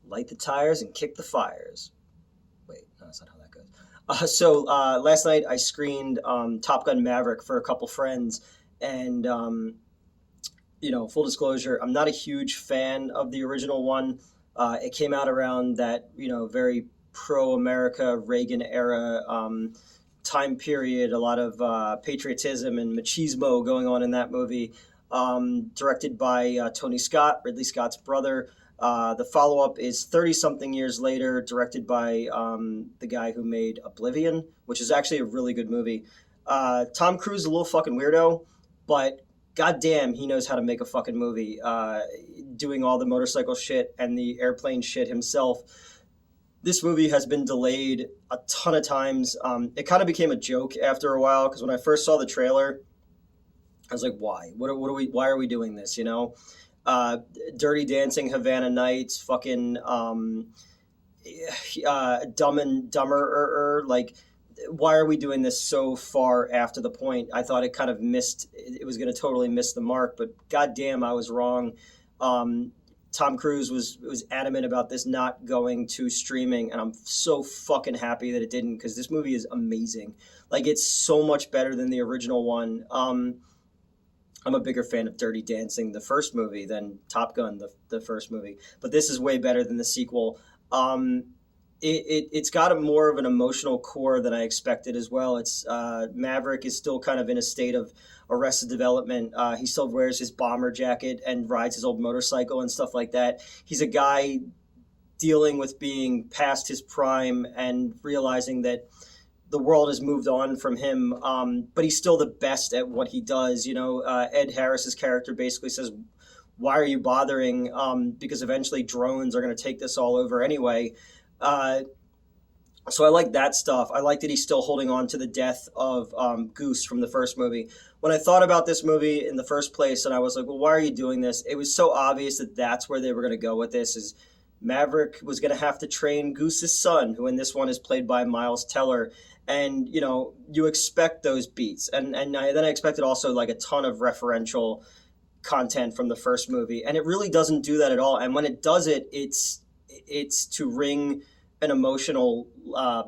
light the tires and kick the fires. Wait, no, that's not how that goes. Last night I screened Top Gun Maverick for a couple friends, and full disclosure, I'm not a huge fan of the original one. It came out around that very pro-America Reagan era time period. A lot of patriotism and machismo going on in that movie. Directed by Tony Scott, Ridley Scott's brother. The follow up is 30 something years later, directed by the guy who made Oblivion, which is actually a really good movie. Tom Cruise is a little fucking weirdo, but goddamn, he knows how to make a fucking movie. Doing all the motorcycle shit and the airplane shit himself. This movie has been delayed a ton of times. It kind of became a joke after a while because when I first saw the trailer, I was like, "Why? What are we? Why are we doing this?" Dirty Dancing, Havana Nights, fucking Dumb and Dumber. Like, why are we doing this so far after the point? I thought it kind of missed. It was going to totally miss the mark, but goddamn, I was wrong. Tom Cruise was adamant about this not going to streaming, and I'm so fucking happy that it didn't because this movie is amazing. Like, it's so much better than the original one. I'm a bigger fan of Dirty Dancing, the first movie, than Top Gun, the first movie. But this is way better than the sequel. It's got a more of an emotional core than I expected as well. It's Maverick is still kind of in a state of arrested development. He still wears his bomber jacket and rides his old motorcycle and stuff like that. He's a guy dealing with being past his prime and realizing that the world has moved on from him, but he's still the best at what he does. Ed Harris's character basically says, "Why are you bothering?" Because eventually drones are going to take this all over anyway. So I like that stuff. I like that he's still holding on to the death of Goose from the first movie. When I thought about this movie in the first place, and I was like, "Well, why are you doing this?" It was so obvious that that's where they were going to go with this. Is Maverick was going to have to train Goose's son, who in this one is played by Miles Teller. And you expect those beats, and then I expected also like a ton of referential content from the first movie, and it really doesn't do that at all. And when it does it, it's to ring an emotional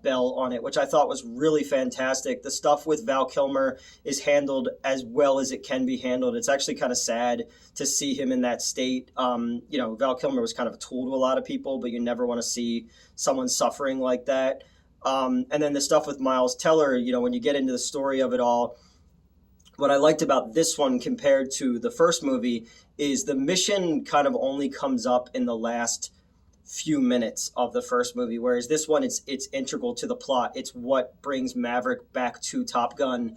bell on it, which I thought was really fantastic. The stuff with Val Kilmer is handled as well as it can be handled. It's actually kind of sad to see him in that state. Val Kilmer was kind of a tool to a lot of people, but you never want to see someone suffering like that. And then the stuff with Miles Teller, when you get into the story of it all, what I liked about this one compared to the first movie is the mission kind of only comes up in the last few minutes of the first movie, whereas this one, it's integral to the plot. It's what brings Maverick back to Top Gun,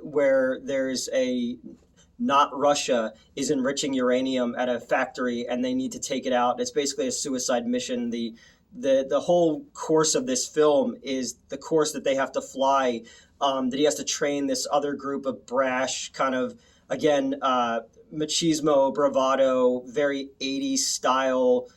where there's not Russia is enriching uranium at a factory and they need to take it out. It's basically a suicide mission. The whole course of this film is the course that they have to fly, that he has to train this other group of brash kind of, again, machismo, bravado, very 80s style,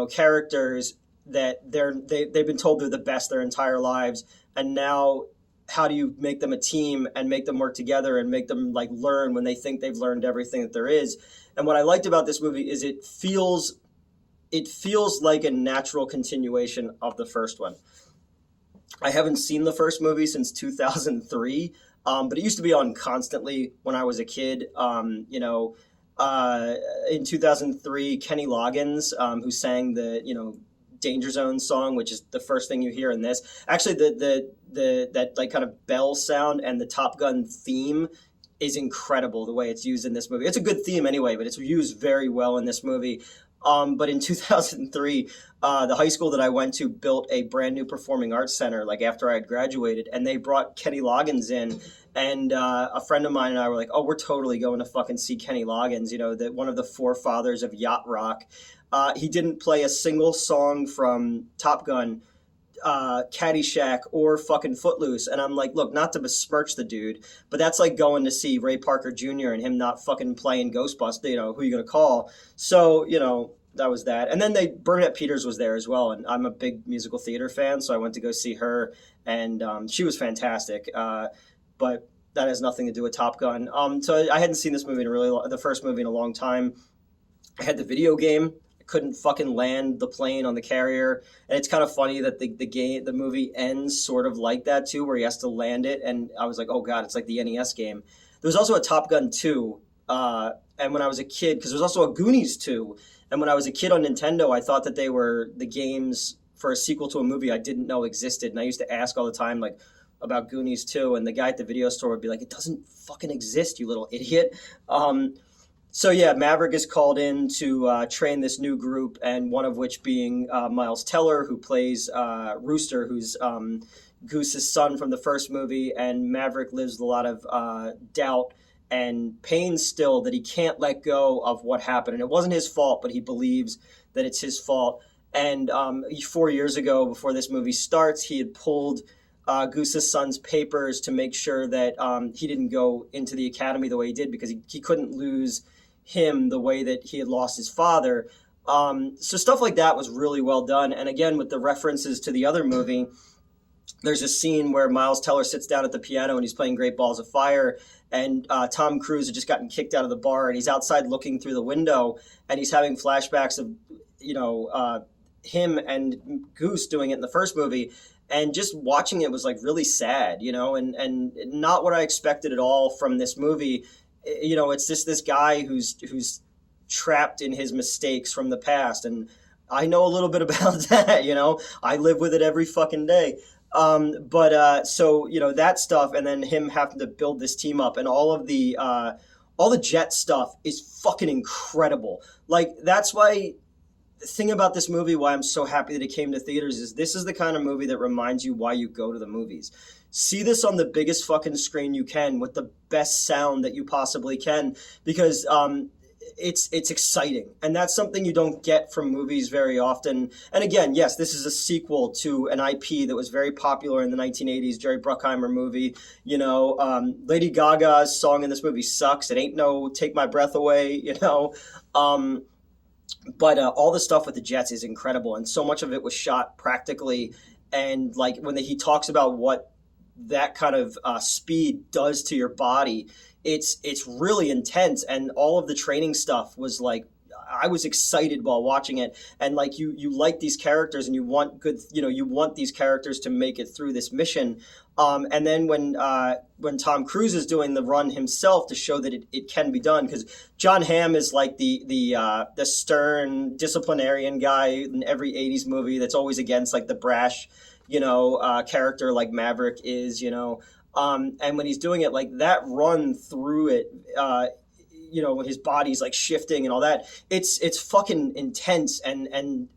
characters that they've been told they're the best their entire lives. And now how do you make them a team and make them work together and make them like learn when they think they've learned everything that there is? And what I liked about this movie is it feels like a natural continuation of the first one. I haven't seen the first movie since 2003, but it used to be on constantly when I was a kid. In 2003, Kenny Loggins, who sang the Danger Zone song, which is the first thing you hear in this. Actually, that like kind of bell sound and the Top Gun theme is incredible the way it's used in this movie. It's a good theme anyway, but it's used very well in this movie. But in 2003, the high school that I went to built a brand new performing arts center, like after I had graduated, and they brought Kenny Loggins in. And a friend of mine and I were like, "Oh, we're totally going to fucking see Kenny Loggins," one of the forefathers of yacht rock. He didn't play a single song from Top Gun, Caddyshack, or fucking Footloose. And I'm like, look, not to besmirch the dude, but that's like going to see Ray Parker Jr. and him not fucking playing Ghostbusters, who you going to call? So, that was that. And then Bernadette Peters was there as well. And I'm a big musical theater fan, so I went to go see her, and she was fantastic. But that has nothing to do with Top Gun. So I hadn't seen this movie the first movie in a long time. I had the video game. I couldn't fucking land the plane on the carrier. And it's kind of funny that the movie ends sort of like that too, where he has to land it. And I was like, oh god, it's like the NES game. There was also a Top Gun 2, and when I was a kid, because there's also a Goonies 2, and when I was a kid on Nintendo, I thought that they were the games for a sequel to a movie I didn't know existed, and I used to ask all the time, like, about Goonies 2, and the guy at the video store would be like, it doesn't fucking exist, you little idiot. So yeah, Maverick is called in to train this new group, and one of which being Miles Teller, who plays Rooster, who's Goose's son from the first movie, and Maverick lives with a lot of doubt and pain still that he can't let go of what happened. And it wasn't his fault, but he believes that it's his fault. And 4 years ago, before this movie starts, he had pulled Goose's son's papers to make sure that he didn't go into the academy the way he did, because he couldn't lose him the way that he had lost his father. So stuff like that was really well done. And again, with the references to the other movie, there's a scene where Miles Teller sits down at the piano and he's playing Great Balls of Fire, and Tom Cruise had just gotten kicked out of the bar, and he's outside looking through the window, and he's having flashbacks of, him and Goose doing it in the first movie. And just watching it was like really sad, and not what I expected at all from this movie. It's just this guy who's trapped in his mistakes from the past, and I know a little bit about that. I live with it every fucking day. So that stuff, and then him having to build this team up, and all the jet stuff is fucking incredible. Like, that's why the thing about this movie, why I'm so happy that it came to theaters, is this is the kind of movie that reminds you why you go to the movies. See this on the biggest fucking screen you can with the best sound that you possibly can, because it's exciting, and that's something you don't get from movies very often. And again, yes, this is a sequel to an IP that was very popular in the 1980s, Jerry Bruckheimer movie. Lady Gaga's song in this movie sucks. It ain't no Take My Breath Away. But all the stuff with the jets is incredible, and so much of it was shot practically. And like when he talks about what that kind of speed does to your body, it's really intense. And all of the training stuff was like, I was excited while watching it, and like you like these characters, and you want you want these characters to make it through this mission. And then when Tom Cruise is doing the run himself to show that it can be done, because John Hamm is like the stern disciplinarian guy in every 80s movie that's always against like the brash character like Maverick is. And when he's doing it, like that run through it, when his body's like shifting and all that, it's fucking intense. And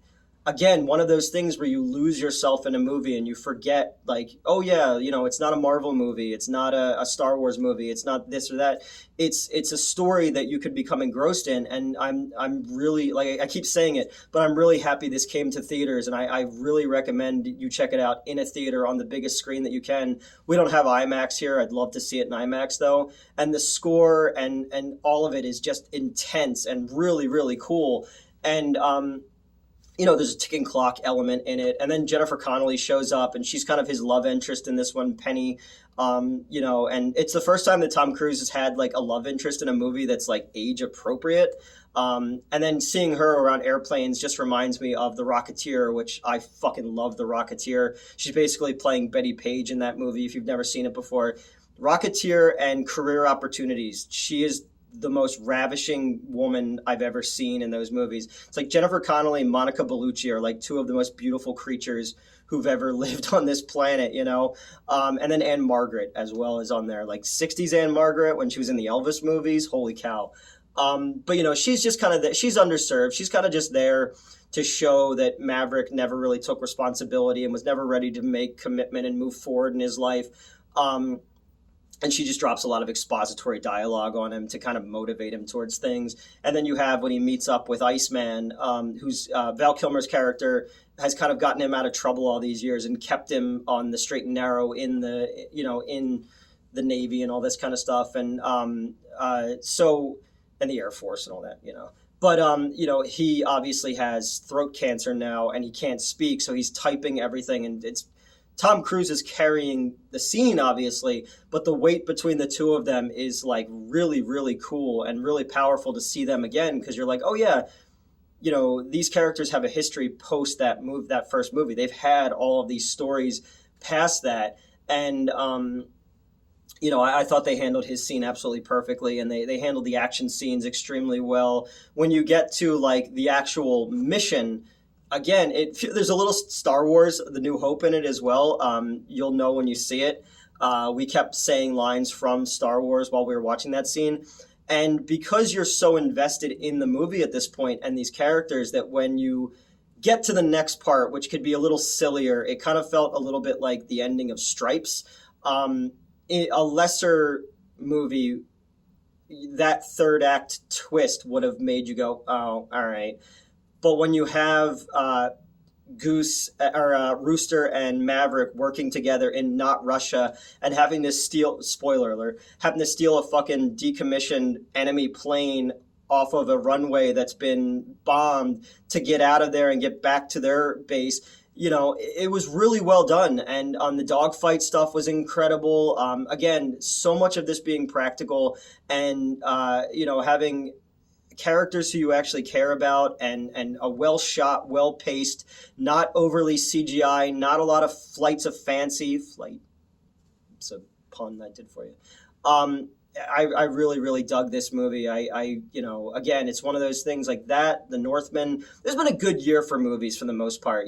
again, one of those things where you lose yourself in a movie and you forget, like, oh yeah, it's not a Marvel movie, it's not a Star Wars movie, it's not this or that. It's a story that you could become engrossed in. And I'm really, like, I keep saying it, but I'm really happy this came to theaters, and I really recommend you check it out in a theater on the biggest screen that you can. We don't have IMAX here. I'd love to see it in IMAX though. And the score and all of it is just intense and really, really cool. And there's a ticking clock element in it. And then Jennifer Connelly shows up, and she's kind of his love interest in this one, Penny. And it's the first time that Tom Cruise has had like a love interest in a movie that's like age appropriate. And then seeing her around airplanes just reminds me of The Rocketeer, which I fucking love. The Rocketeer. She's basically playing Betty Page in that movie, if you've never seen it before. Rocketeer and Career Opportunities. She is the most ravishing woman I've ever seen in those movies. It's like Jennifer Connelly and Monica Bellucci are like two of the most beautiful creatures who've ever lived on this planet, and then Anne Margaret as well is on there, like 60s Anne Margaret when she was in the Elvis movies. Holy cow. But she's just kind of she's underserved. She's kind of just there to show that Maverick never really took responsibility and was never ready to make commitment and move forward in his life. And she just drops a lot of expository dialogue on him to kind of motivate him towards things. And then you have when he meets up with Iceman, who's Val Kilmer's character has kind of gotten him out of trouble all these years and kept him on the straight and narrow in the Navy and all this kind of stuff. And and the Air Force and all that, But, he obviously has throat cancer now and he can't speak. So he's typing everything, and Tom Cruise is carrying the scene, obviously, but the weight between the two of them is like really, really cool and really powerful to see them again, because you're like, oh yeah, these characters have a history post that first movie. They've had all of these stories past that. And I thought they handled his scene absolutely perfectly, and they handled the action scenes extremely well. When you get to like the actual mission, again, there's a little Star Wars: The New Hope in it as well. You'll know when you see it. We kept saying lines from Star Wars while we were watching that scene. And because you're so invested in the movie at this point and these characters, that when you get to the next part, which could be a little sillier, it kind of felt a little bit like the ending of Stripes. Um, a lesser movie, that third act twist would have made you go, "Oh, all right." But when you have Goose or Rooster and Maverick working together in not Russia and having to steal, spoiler alert, having to steal a fucking decommissioned enemy plane off of a runway that's been bombed to get out of there and get back to their base. It was really well done. And the dogfight stuff was incredible. Again, so much of this being practical, and having characters who you actually care about, and a well shot, well paced, not overly CGI, not a lot of flights of fancy. Flight, it's a pun I did for you. I really, really dug this movie. Again, it's one of those things like that. The Northman. There's been a good year for movies for the most part.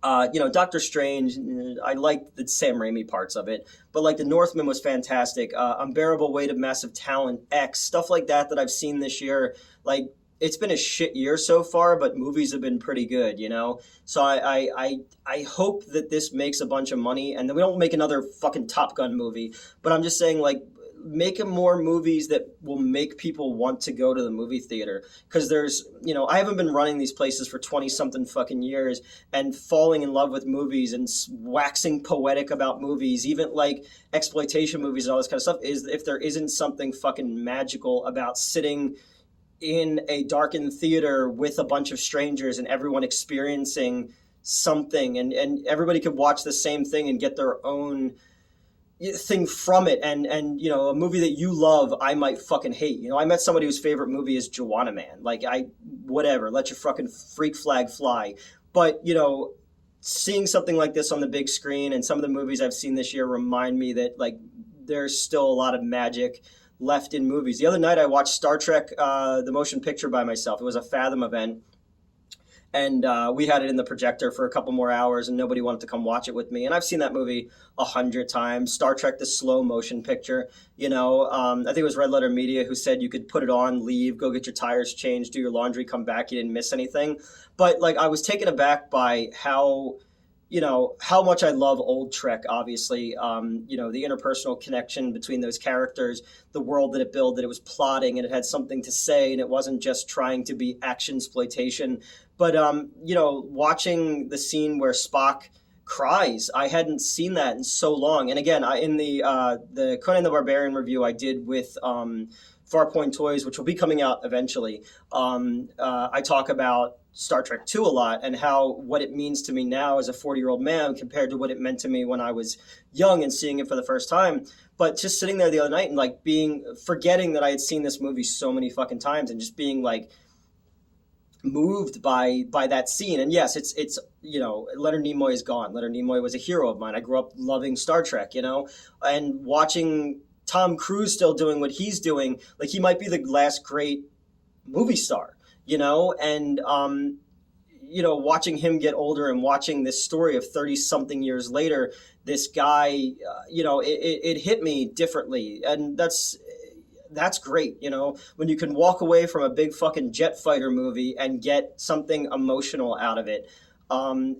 Doctor Strange, I liked the Sam Raimi parts of it, but like The Northman was fantastic. Unbearable Weight of Massive Talent, X, stuff like that I've seen this year. Like, it's been a shit year so far, but movies have been pretty good, So I hope that this makes a bunch of money, and then we don't make another fucking Top Gun movie. But I'm just saying, like, make more movies that will make people want to go to the movie theater. Because I haven't been running these places for 20 something fucking years and falling in love with movies and waxing poetic about movies, even like exploitation movies and all this kind of stuff, is if there isn't something fucking magical about sitting in a darkened theater with a bunch of strangers and everyone experiencing something, and everybody could watch the same thing and get their own thing from it. And a movie that you love, I might fucking hate. I met somebody whose favorite movie is Joanna Man. Like, whatever, let your fucking freak flag fly. But seeing something like this on the big screen, and some of the movies I've seen this year remind me that, like, there's still a lot of magic left in movies. The other night I watched Star Trek, the motion picture, by myself. It was a Fathom event. And we had it in the projector for a couple more hours, and nobody wanted to come watch it with me. And I've seen that movie 100 times. Star Trek, the slow motion picture. I think it was Red Letter Media who said you could put it on, leave, go get your tires changed, do your laundry, come back, you didn't miss anything. But like, I was taken aback by how much I love old Trek, obviously. The interpersonal connection between those characters, the world that it built, that it was plotting, and it had something to say, and it wasn't just trying to be action exploitation. But, watching the scene where Spock cries, I hadn't seen that in so long. And again, in the Conan the Barbarian review I did with Farpoint Toys, which will be coming out eventually, I talk about Star Trek II a lot, and what it means to me now as a 40-year-old man compared to what it meant to me when I was young and seeing it for the first time. But just sitting there the other night and like forgetting that I had seen this movie so many fucking times, and just being like moved by that scene. And yes, it's Leonard Nimoy is gone. Leonard Nimoy was a hero of mine. I grew up loving Star Trek, and watching Tom Cruise still doing what he's doing, like, he might be the last great movie star, and watching him get older and watching this story of 30 something years later, this guy, it hit me differently. And that's great, when you can walk away from a big fucking jet fighter movie and get something emotional out of it. I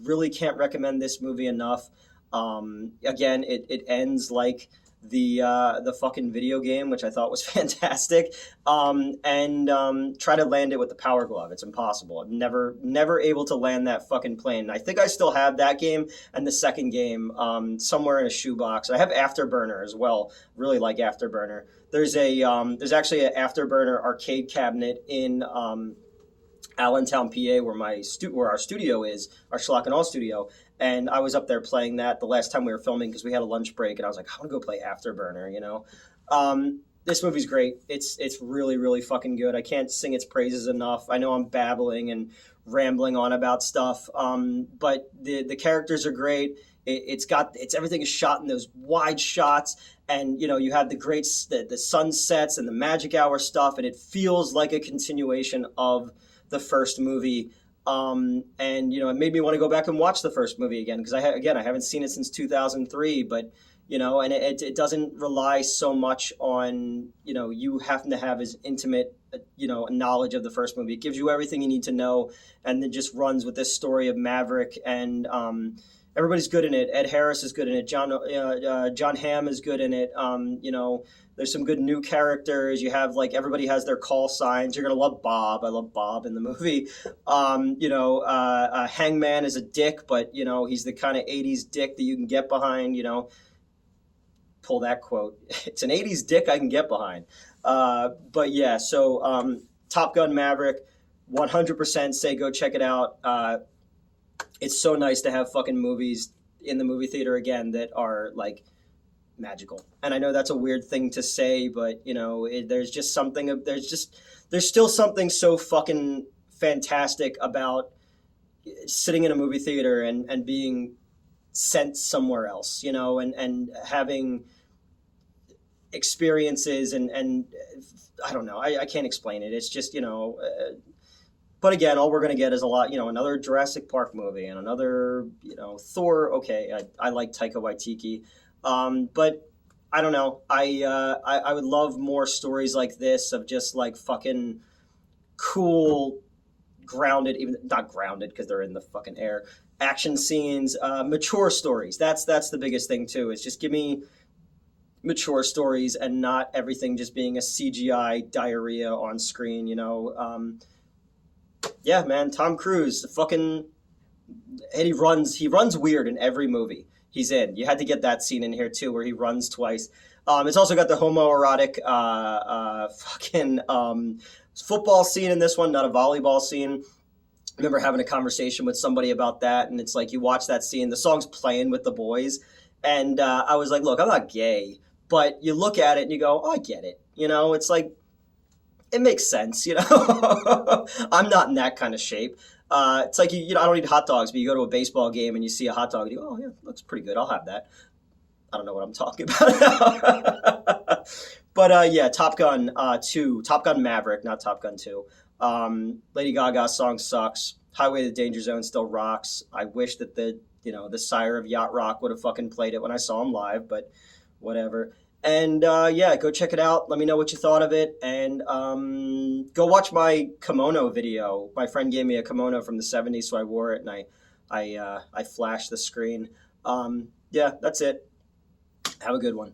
really can't recommend this movie enough. Again, it ends like the fucking video game, which I thought was fantastic. Try to land it with the Power Glove. It's impossible. I'm never able to land that fucking plane. I think I still have that game and the second game somewhere in a shoebox. I have Afterburner as well. Really like Afterburner. There's actually an Afterburner arcade cabinet in Allentown, PA, where our studio is, our Schlock and All studio. And I was up there playing that the last time we were filming because we had a lunch break, and I was like, I want to go play Afterburner, This movie's great. It's really really fucking good. I can't sing its praises enough. I know I'm babbling and rambling on about stuff, but the characters are great. It's everything is shot in those wide shots, and you have the sunsets and the magic hour stuff, and it feels like a continuation of the first movie. And it made me want to go back and watch the first movie again because I haven't seen it since 2003, but and it doesn't rely so much on you having to have as intimate knowledge of the first movie. It gives you everything you need to know, and then just runs with this story of Maverick, and everybody's good in it. Ed Harris is good in it. John Hamm is good in it. There's some good new characters. You have everybody has their call signs. You're gonna love Bob. I love Bob in the movie. Hangman is a dick, but he's the kind of '80s dick that you can get behind. Pull that quote. It's an '80s dick I can get behind. But yeah, so Top Gun Maverick, 100% say go check it out. It's so nice to have fucking movies in the movie theater again that are magical. And I know that's a weird thing to say, but there's still something so fucking fantastic about sitting in a movie theater and being sent somewhere else, and having experiences and I don't know. I can't explain it. It's just, but again, all we're going to get is a lot, another Jurassic Park movie and another, Thor. Okay. I like Taika Waititi. But I don't know. I would love more stories like this of just fucking cool, grounded, even not grounded because they're in the fucking air, action scenes, mature stories. That's the biggest thing too. Is just give me mature stories and not everything just being a CGI diarrhea on screen. Yeah, man, Tom Cruise, fucking, and he runs weird in every movie he's in. You had to get that scene in here too, where he runs twice. It's also got the homoerotic fucking football scene in this one, not a volleyball scene. I remember having a conversation with somebody about that, and it's you watch that scene, the song's playing with the boys, and I was like, look, I'm not gay, but you look at it and you go, oh, I get it. It's it makes sense, I'm not in that kind of shape. It's I don't eat hot dogs, but you go to a baseball game and you see a hot dog and you go, oh, yeah, looks pretty good. I'll have that. I don't know what I'm talking about. But yeah, Top Gun 2, Top Gun Maverick, not Top Gun 2. Lady Gaga's song sucks. Highway to the Danger Zone still rocks. I wish that the sire of yacht rock would have fucking played it when I saw him live, but whatever. And yeah, go check it out. Let me know what you thought of it, and go watch my kimono video. My friend gave me a kimono from the '70s, so I wore it, and I flashed the screen. Yeah, that's it. Have a good one.